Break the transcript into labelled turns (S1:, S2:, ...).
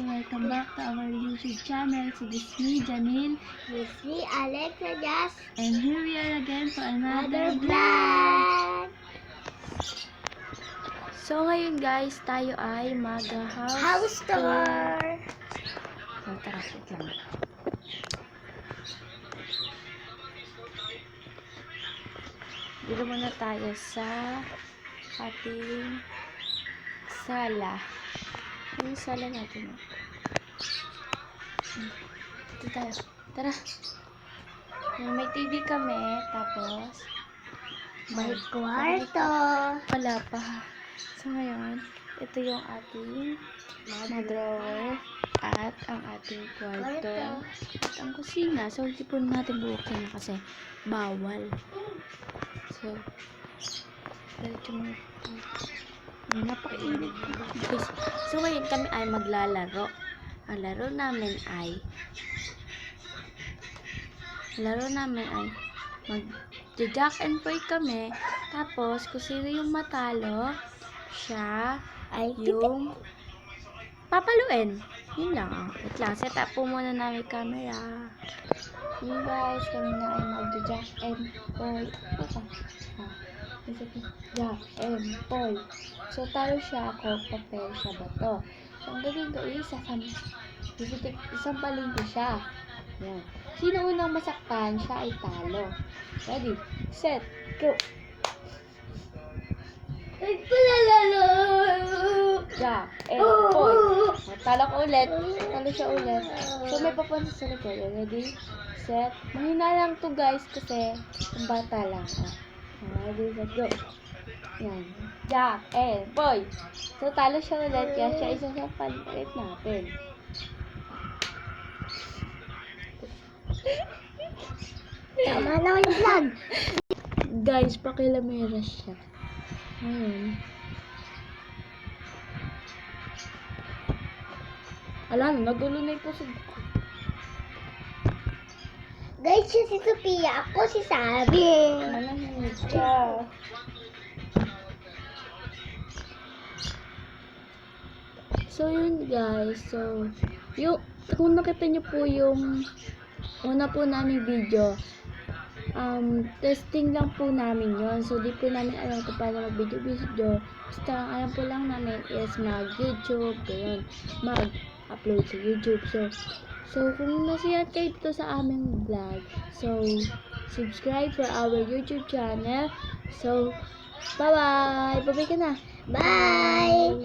S1: and welcome back to our YouTube channel. So this is me, Janine.
S2: It's me, Alexa Jazz.
S1: And here we are again for another
S2: Another
S1: vlog.
S2: vlog.
S1: So ngayon guys, tayo ay
S2: House tour.
S1: So tara, wait lang. Dito muna tayo sa ating sala. Yung sala natin. Dito tayo. Tara. May TV kami. Tapos,
S2: May kwarto.
S1: wala pa. So ngayon, ito yung ating mga drawer at ang ating kwarto at ang kusina. So, hindi po natin buksan na kasi bawal. So, diretso mo. Napakainit. So, ngayon kami ay maglalaro. Ang laro namin ay mag-jack and boy kami. Tapos, kung sino yung matalo, siya
S2: Ay,
S1: yung papaluin. Yun lang. Wait lang. Set up po muna namin camera. Yun guys, kami na ay mag-jack and boy. Jack and boy. So, talo siya ako, papel siya bato. So, ang gagawin ko is, isampalin ko siya. Yan. Sino unang masaktan, siya ay talo. Ready, set, go!
S2: nagpalalalo.
S1: Jack and boy. Talo ko ulit. Talo siya ulit. So, may papansin sa likod. Ready, set. Mahina lang to guys kasi ang bata lang. Ready, set, go! Yan. Jack and boy. So, talo siya ulit. Kaya siya isasampal ulit natin.
S2: Tama na yung vlog.
S1: Guys, pakilamera siya. Ngayon. Ala, nagulo na yung puso ko.
S2: Guys, siya si Sophia. Ako si Sabi.
S1: Manahimik siya. So, yun guys. So, kung nakita nyo po yung una po namin video, testing lang po namin yon. So, di po namin alam kung paano mag-video. Basta, ang alam po lang namin is mag-YouTube, ganyan, mag-upload sa YouTube. So, kung nasiyan kayo dito sa aming vlog, so, subscribe for our YouTube channel. So, bye-bye! Bye-bye ka na!
S2: Bye.